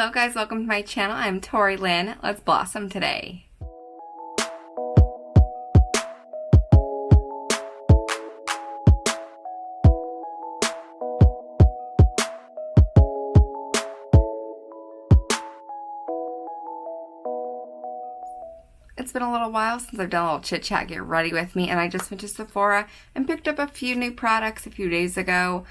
Hello guys, welcome to my channel. I'm Tori Lynn. Let's blossom today. It's been a little while since I've done a little chit chat, get ready with me, and I just went to Sephora and picked up a few new products a few days ago.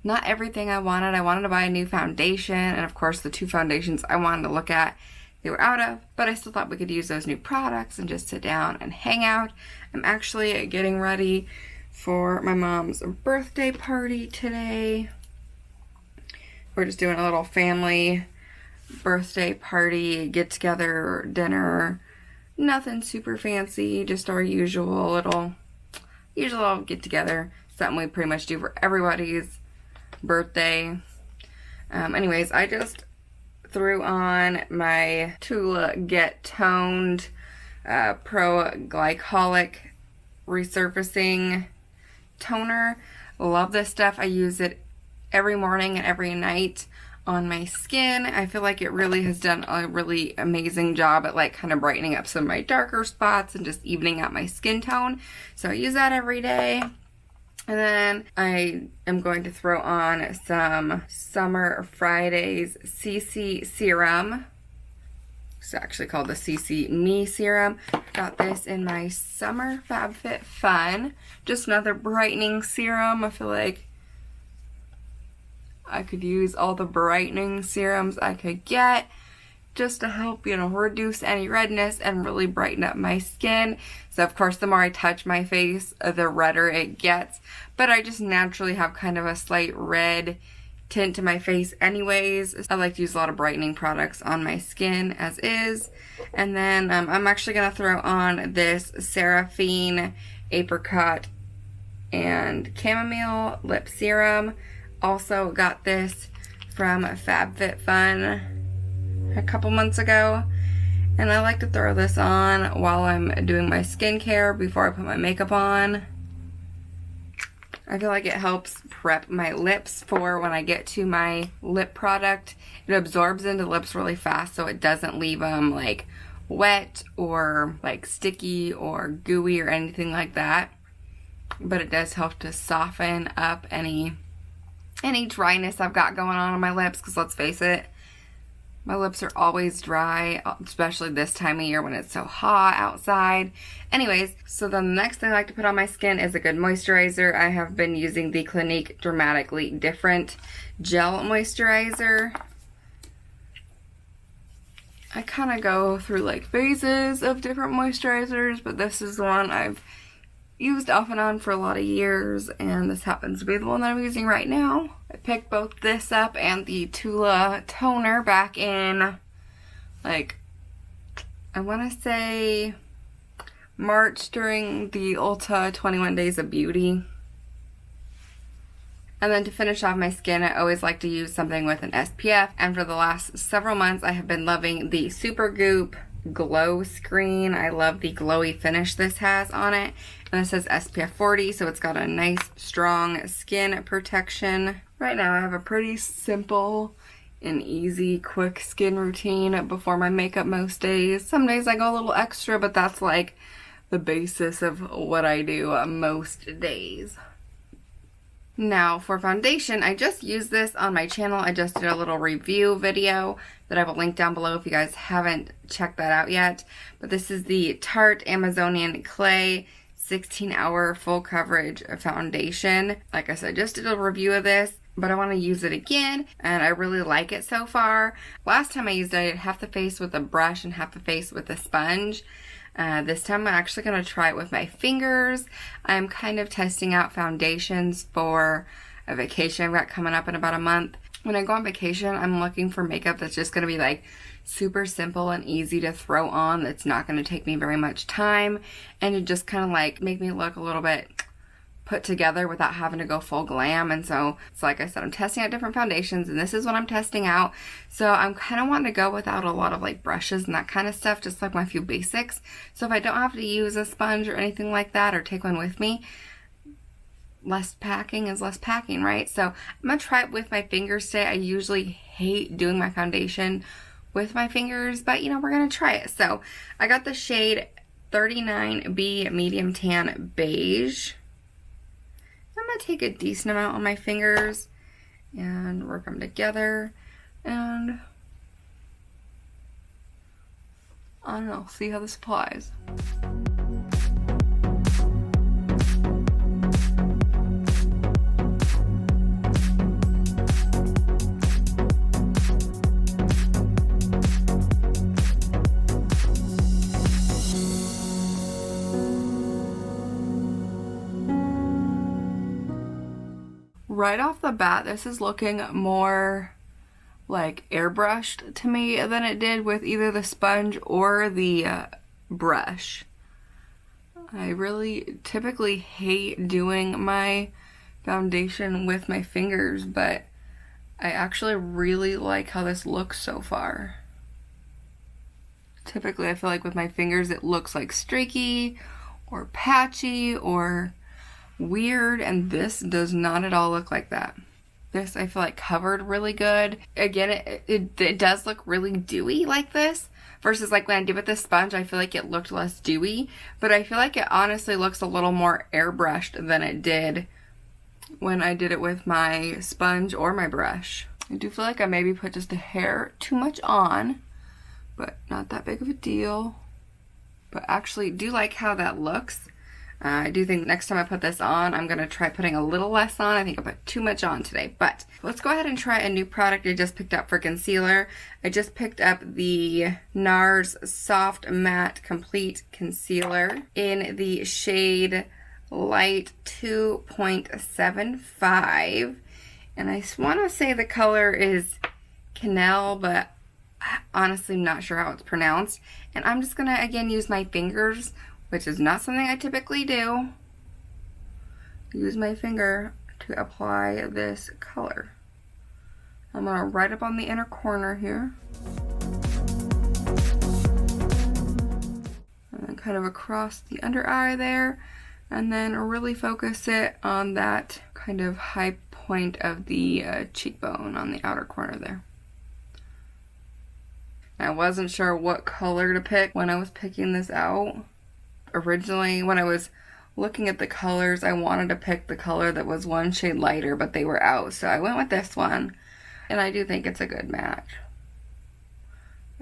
Not everything I wanted. I wanted to buy a new foundation, and of course the two foundations I wanted to look at, they were out of, but I still thought we could use those new products and just sit down and hang out. I'm actually getting ready for my mom's birthday party today. We're just doing a little family birthday party, get together, dinner. Nothing super fancy, just our usual little get together. Something we pretty much do for everybody's birthday. Anyways, I just threw on my Tula Get Toned Pro Glycolic Resurfacing Toner. Love this stuff. I use it every morning and every night on my skin. I feel like it really has done a really amazing job at like kind of brightening up some of my darker spots and just evening out my skin tone. So I use that every day. And then I am going to throw on some Summer Fridays CC Serum. It's actually called the CC Me Serum. Got this in my Summer FabFitFun. Just another brightening serum. I feel like I could use all the brightening serums I could get just to help, reduce any redness and really brighten up my skin. So of course, the more I touch my face, the redder it gets. But I just naturally have kind of a slight red tint to my face anyways. I like to use a lot of brightening products on my skin as is. And then I'm actually going to throw on this Seraphine Apricot and Chamomile Lip Serum. Also got this from FabFitFun a couple months ago, and I like to throw this on while I'm doing my skincare before I put my makeup on. I feel like it helps prep my lips for when I get to my lip product. It absorbs into the lips really fast, so it doesn't leave them like wet or like sticky or gooey or anything like that, but it does help to soften up any dryness I've got going on my lips, because let's face it, my lips are always dry, especially this time of year when it's so hot outside. Anyways, so then the next thing I like to put on my skin is a good moisturizer. I have been using the Clinique Dramatically Different Gel Moisturizer. I kind of go through like phases of different moisturizers, but this is the one I've used off and on for a lot of years, and this happens to be the one that I'm using right now. I picked both this up and the Tula toner back in, like, I want to say March during the Ulta 21 Days of Beauty. And then to finish off my skin, I always like to use something with an SPF, and for the last several months I have been loving the Super Goop Glow Screen. I love the glowy finish this has on it, and it says SPF 40, so it's got a nice strong skin protection. Right now I have a pretty simple and easy quick skin routine before my makeup most days. Some days I go a little extra, but that's like the basis of what I do most days. Now for foundation, I just used this on my channel. I just did a little review video that I will link down below if you guys haven't checked that out yet. But this is the Tarte Amazonian Clay 16-Hour Full Coverage Foundation. Like I said, just did a review of this, but I want to use it again, and I really like it so far. Last time I used it, I did half the face with a brush and half the face with a sponge. This time I'm actually going to try it with my fingers. I'm kind of testing out foundations for a vacation I've got coming up in about a month. When I go on vacation, I'm looking for makeup that's just going to be like super simple and easy to throw on, that's not going to take me very much time, and to just kind of like make me look a little bit put together without having to go full glam. And so it's like I said, I'm testing out different foundations, and this is what I'm testing out. So I'm kind of wanting to go without a lot of like brushes and that kind of stuff, just like my few basics. So if I don't have to use a sponge or anything like that, or take one with me, less packing is less packing, right? So I'm gonna try it with my fingers today. I usually hate doing my foundation with my fingers, but you know, we're gonna try it. So I got the shade 39B Medium Tan Beige. I'm gonna take a decent amount on my fingers and work them together, and I don't know, see how this applies. Right off the bat, this is looking more like airbrushed to me than it did with either the sponge or the brush. I really typically hate doing my foundation with my fingers, but I actually really like how this looks so far. Typically, I feel like with my fingers it looks like streaky or patchy or weird, and this does not at all look like that. This I feel like covered really good. Again, it does look really dewy like this, versus like when I did with the sponge, I feel like it looked less dewy, but I feel like it honestly looks a little more airbrushed than it did when I did it with my sponge or my brush. I do feel like I maybe put just a hair too much on, but not that big of a deal. But actually do like how that looks. I do think next time I put this on, I'm going to try putting a little less on. I think I put too much on today. But let's go ahead and try a new product I just picked up for concealer. I just picked up the NARS Soft Matte Complete Concealer in the shade Light 2.75. And I want to say the color is Canal, but honestly I'm not sure how it's pronounced. And I'm just going to, again, use my fingers, which is not something I typically do. Use my finger to apply this color. I'm going to right up on the inner corner here. And then kind of across the under eye there. And then really focus it on that kind of high point of the cheekbone on the outer corner there. I wasn't sure what color to pick when I was picking this out. Originally, when I was looking at the colors, I wanted to pick the color that was one shade lighter, but they were out, so I went with this one, and I do think it's a good match.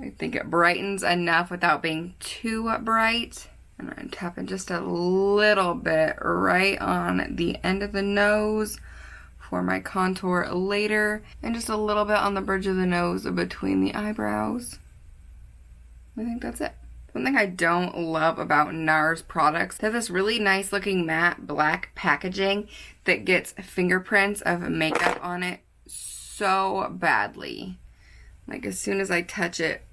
I think it brightens enough without being too bright. And I'm tapping just a little bit right on the end of the nose for my contour later, and just a little bit on the bridge of the nose between the eyebrows. I think that's it. One thing I don't love about NARS products, they have this really nice looking matte black packaging that gets fingerprints of makeup on it so badly. Like as soon as I touch it,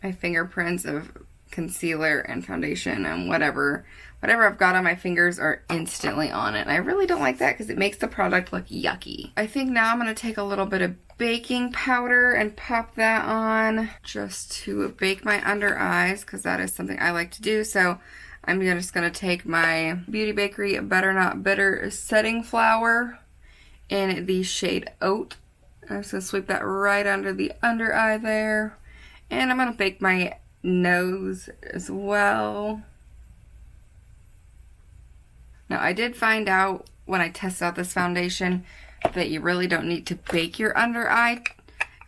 my fingerprints of concealer and foundation and whatever I've got on my fingers are instantly on it. And I really don't like that because it makes the product look yucky. I think now I'm going to take a little bit of baking powder and pop that on just to bake my under eyes, because that is something I like to do. So I'm just going to take my Beauty Bakery Better Not Bitter setting flour in the shade Oat. I'm just going to sweep that right under the under eye there. And I'm going to bake my nose as well. Now I did find out when I tested out this foundation that you really don't need to bake your under eye. It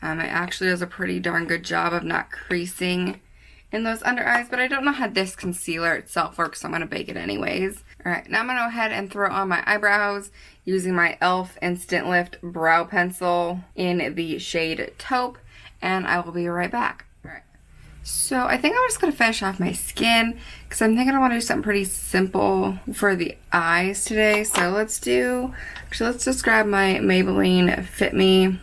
actually does a pretty darn good job of not creasing in those under eyes, but I don't know how this concealer itself works, so I'm going to bake it anyways. Alright, now I'm going to go ahead and throw on my eyebrows using my e.l.f. Instant Lift brow pencil in the shade Taupe, and I will be right back. So I think I'm just going to finish off my skin because I'm thinking I want to do something pretty simple for the eyes today. So let's just grab my Maybelline Fit Me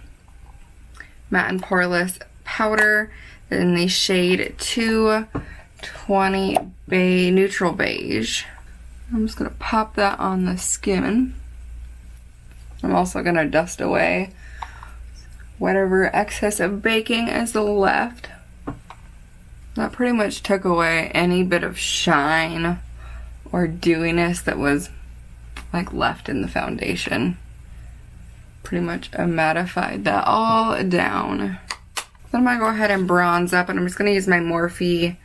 Matte and Poreless Powder in the shade 220 Neutral Beige. I'm just going to pop that on the skin. I'm also going to dust away whatever excess of baking is left. That pretty much took away any bit of shine or dewiness that was like left in the foundation. Pretty much mattified that all down. Then I'm gonna go ahead and bronze up, and I'm just gonna use my Morphe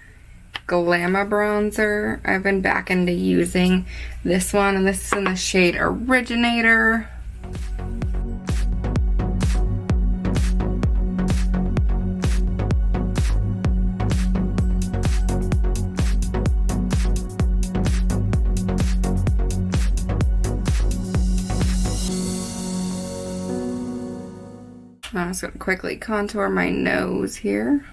Glama bronzer. I've been back into using this one, and this is in the shade Originator. I'm just going to quickly contour my nose here.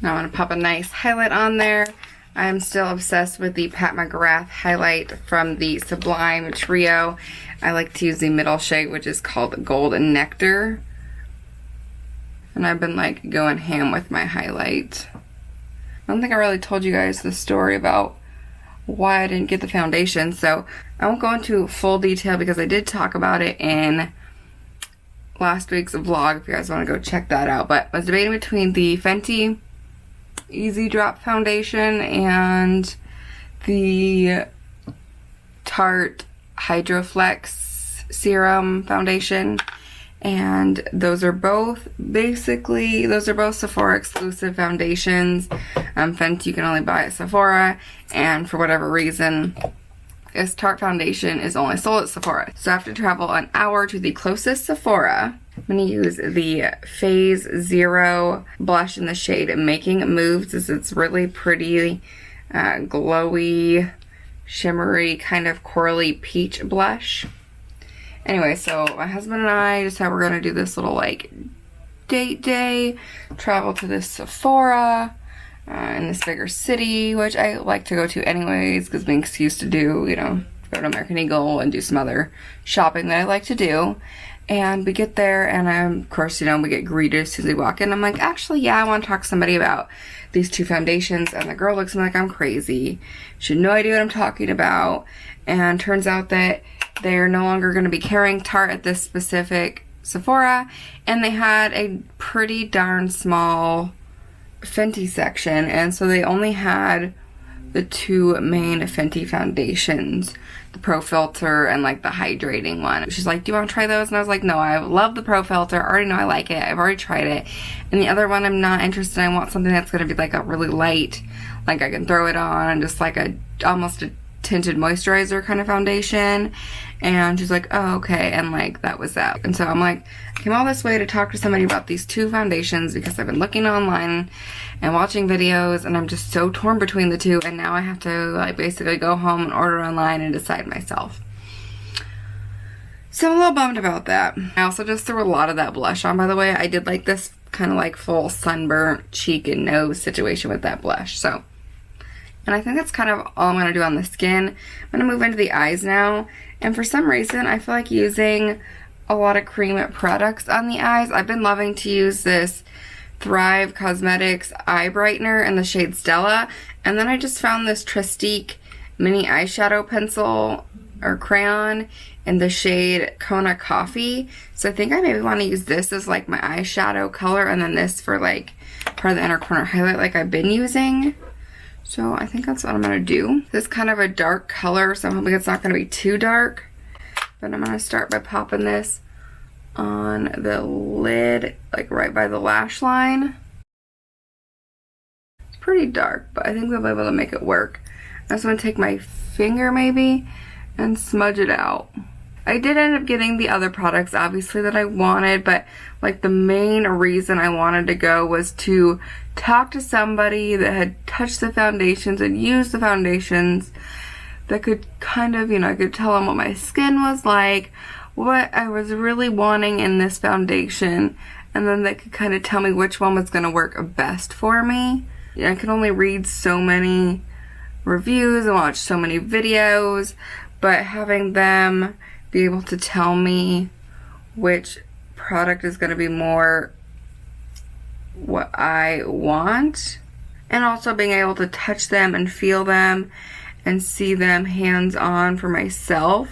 Now I'm going to pop a nice highlight on there. I'm still obsessed with the Pat McGrath highlight from the Sublime Trio. I like to use the middle shade, which is called Golden Nectar. And I've been like going ham with my highlight. I don't think I really told you guys the story about why I didn't get the foundation, so I won't go into full detail because I did talk about it in last week's vlog if you guys want to go check that out. But I was debating between the Fenty Easy Drop foundation and the Tarte Hydroflex Serum foundation, and those are both Sephora exclusive foundations. Fenty you can only buy at Sephora, and for whatever reason this Tarte foundation is only sold at Sephora. So I have to travel an hour to the closest Sephora. I'm going to use the Phase Zero blush in the shade Making Moves. It's really pretty, glowy, shimmery, kind of corally peach blush. Anyway, so my husband and I decided we're going to do this little like date day, travel to this Sephora in this bigger city, which I like to go to anyways, because being excuse to do, you know, go to American Eagle and do some other shopping that I like to do. And we get there, and of course, you know, we get greeted as soon as we walk in. I'm like, actually, yeah, I want to talk to somebody about these two foundations. And the girl looks at me like I'm crazy. She had no idea what I'm talking about. And turns out that they're no longer going to be carrying Tarte at this specific Sephora. And they had a pretty darn small Fenty section. And so they only had the two main Fenty foundations, the Pro Filter and like the hydrating one. She's like, do you want to try those? And I was like, no, I love the Pro Filter. I already know I like it. I've already tried it. And the other one I'm not interested in. I want something that's going to be like a really light, like I can throw it on and just like almost a tinted moisturizer kind of foundation. And she's like, oh, okay. And like that was that. And so I'm like, I came all this way to talk to somebody about these two foundations because I've been looking online and watching videos, and I'm just so torn between the two, and now I have to like basically go home and order online and decide myself. So I'm a little bummed about that. I also just threw a lot of that blush on, by the way. I did like this kind of like full sunburnt cheek and nose situation with that blush. So, and I think that's kind of all I'm going to do on the skin. I'm going to move into the eyes now. And for some reason, I feel like using a lot of cream products on the eyes. I've been loving to use this Thrive Cosmetics eye brightener in the shade Stella. And then I just found this Trestique mini eyeshadow pencil or crayon in the shade Kona Coffee. So I think I maybe want to use this as like my eyeshadow color, and then this for like part of the inner corner highlight like I've been using. So I think that's what I'm going to do. This is kind of a dark color, so I'm hoping it's not going to be too dark. But I'm going to start by popping this on the lid, like right by the lash line. It's pretty dark, but I think we'll be able to make it work. I just want to take my finger maybe and smudge it out. I did end up getting the other products obviously that I wanted, but like the main reason I wanted to go was to talk to somebody that had touched the foundations and used the foundations, that could kind of, you know, I could tell them what my skin was like, what I was really wanting in this foundation, and then they could kind of tell me which one was going to work best for me. I can only read so many reviews and watch so many videos, but having them be able to tell me which product is going to be more what I want And also being able to touch them and feel them and see them hands-on for myself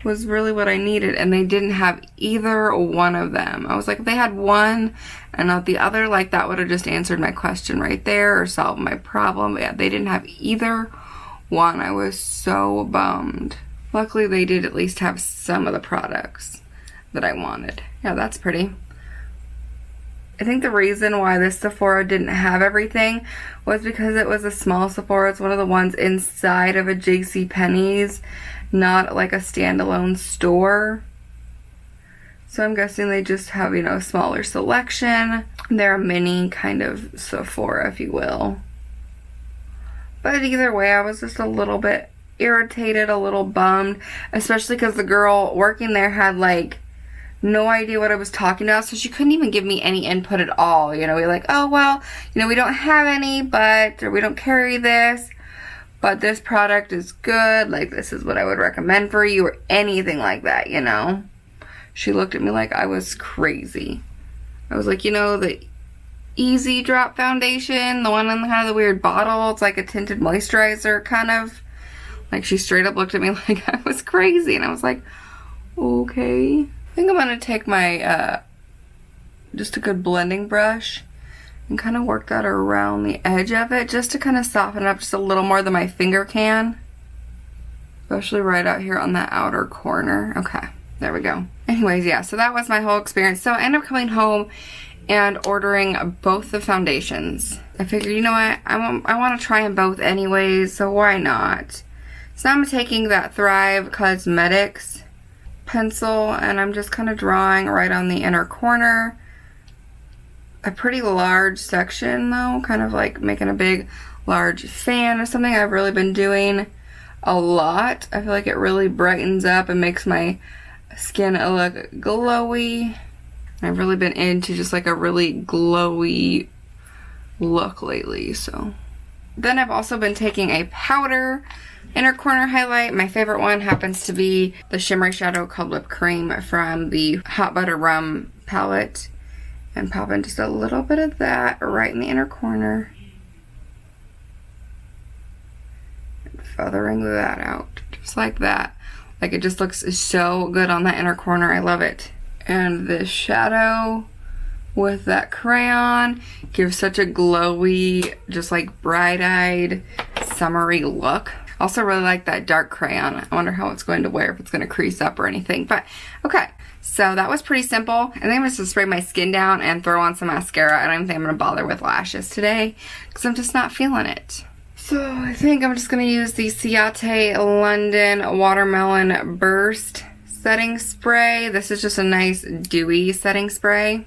was really what I needed. And they didn't have either one of them. I was like, if they had one and not the other, like that would have just answered my question right there or solved my problem. But yeah, they didn't have either one. I was so bummed. Luckily they did at least have some of the products that I wanted. Yeah, that's pretty. I think the reason why this Sephora didn't have everything was because it was a small Sephora. It's one of the ones inside of a JCPenney's, not like a standalone store. So I'm guessing they just have, you know, a smaller selection. They're a mini kind of Sephora, if you will. But either way, I was just a little bit irritated, a little bummed, especially because the girl working there had like no idea what I was talking about, so she couldn't even give me any input at all. You know, we're like, oh well, you know, we don't have any, but, or we don't carry this, but this product is good, like this is what I would recommend for you, or anything like that, you know. She looked at me like I was crazy. I was like, you know, the Easy Drop foundation, the one in kind of the weird bottle, it's like a tinted moisturizer kind of. Like she straight up looked at me like I was crazy, and I was like, okay. I think I'm gonna take my, just a good blending brush and kind of work that around the edge of it just to kind of soften it up just a little more than my finger can. Especially right out here on that outer corner. Okay, there we go. Anyways, yeah, so that was my whole experience. So I ended up coming home and ordering both the foundations. I figured, you know what, I want to try them both anyways, so why not? So now I'm taking that Thrive Cosmetics pencil and I'm just kind of drawing right on the inner corner. A pretty large section though, kind of like making a big large fan is something I've really been doing a lot. I feel like it really brightens up and makes my skin look glowy. I've really been into just like a really glowy look lately, so. Then I've also been taking a powder inner corner highlight. My favorite one happens to be the Shimmery Shadow Called Whipped Cream from the Hot Butter Rum palette. And pop in just a little bit of that right in the inner corner. And feathering that out, just like that. Like it just looks so good on that inner corner. I love it. And this shadow with that crayon gives such a glowy, just like bright-eyed, summery look. Also really like that dark crayon. I wonder how it's going to wear, if it's going to crease up or anything. But okay, so that was pretty simple. And then I'm just going to spray my skin down and throw on some mascara. I don't even think I'm going to bother with lashes today because I'm just not feeling it. So I think I'm just going to use the CHIT London Watermelon Burst setting spray. This is just a nice dewy setting spray.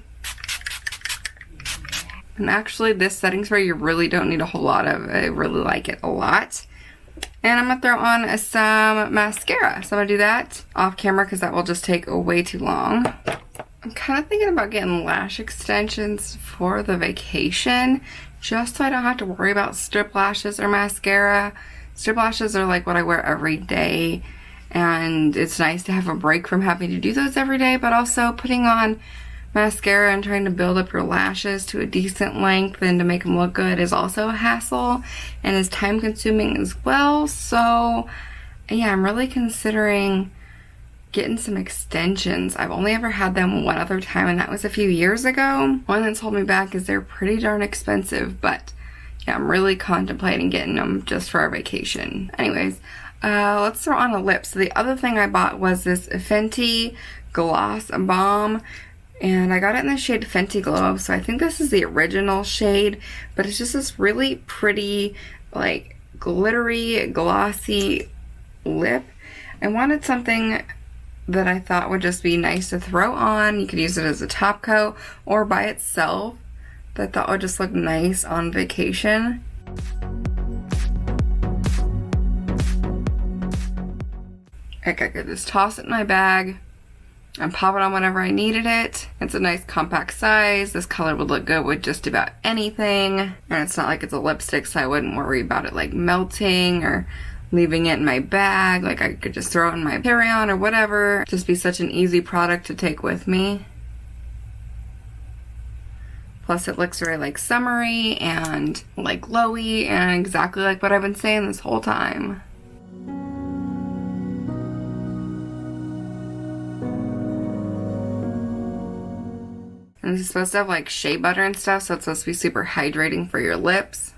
And actually this setting spray you really don't need a whole lot of. I really like it a lot. And I'm going to throw on some mascara. So I'm going to do that off camera because that will just take way too long. I'm kind of thinking about getting lash extensions for the vacation, just so I don't have to worry about strip lashes or mascara. Strip lashes are like what I wear every day, and it's nice to have a break from having to do those every day, but also putting on mascara and trying to build up your lashes to a decent length and to make them look good is also a hassle and is time consuming as well. So yeah, I'm really considering getting some extensions. I've only ever had them one other time, and that was a few years ago. One that's holding me back is they're pretty darn expensive, but yeah, I'm really contemplating getting them just for our vacation. Anyways, let's throw on a lip. So the other thing I bought was this Fenty Gloss Balm. And I got it in the shade Fenty Glow, so I think this is the original shade, but it's just this really pretty, like, glittery, glossy lip. I wanted something that I thought would just be nice to throw on. You could use it as a top coat or by itself, that I thought would just look nice on vacation. I could just toss it in my bag and pop it on whenever I needed it. It's a nice compact size. This color would look good with just about anything. And it's not like it's a lipstick, so I wouldn't worry about it like melting or leaving it in my bag. Like I could just throw it in my carry-on or whatever. Just be such an easy product to take with me. Plus it looks very like summery and like glowy and exactly like what I've been saying this whole time. And this is supposed to have like shea butter and stuff, so it's supposed to be super hydrating for your lips.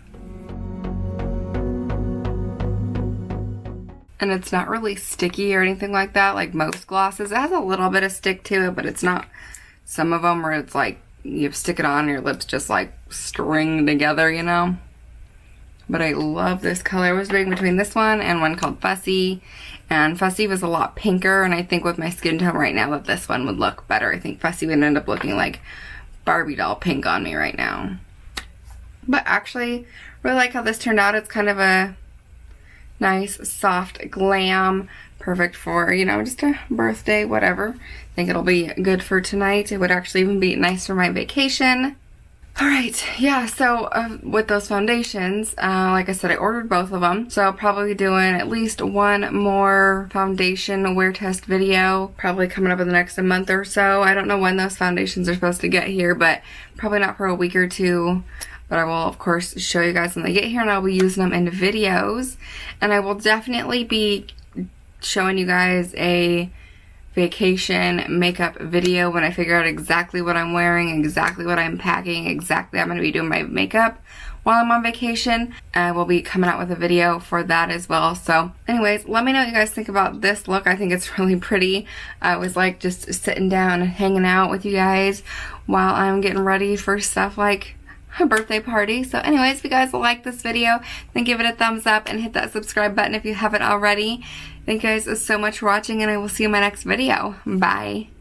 And it's not really sticky or anything like that, like most glosses. It has a little bit of stick to it, but it's not some of them where it's like you stick it on and your lips just like string together, you know? But I love this color. I was doing between this one and one called Fussy. And Fussy was a lot pinker, and I think with my skin tone right now that this one would look better. I think Fussy would end up looking like Barbie doll pink on me right now. But actually, really like how this turned out. It's kind of a nice, soft glam. Perfect for, you know, just a birthday, whatever. I think it'll be good for tonight. It would actually even be nice for my vacation. Alright, yeah, so with those foundations, like I said, I ordered both of them. So I'll probably be doing at least one more foundation wear test video, probably coming up in the next month or so. I don't know when those foundations are supposed to get here, but probably not for a week or two. But I will, of course, show you guys when they get here, and I'll be using them in videos. And I will definitely be showing you guys a vacation makeup video when I figure out exactly what I'm wearing, exactly what I'm packing, exactly how I'm going to be doing my makeup while I'm on vacation. I will be coming out with a video for that as well. So anyways, let me know what you guys think about this look. I think it's really pretty. I was like just sitting down and hanging out with you guys while I'm getting ready for stuff like a birthday party. So anyways, if you guys like this video, then give it a thumbs up and hit that subscribe button if you haven't already. Thank you guys so much for watching, and I will see you in my next video. Bye.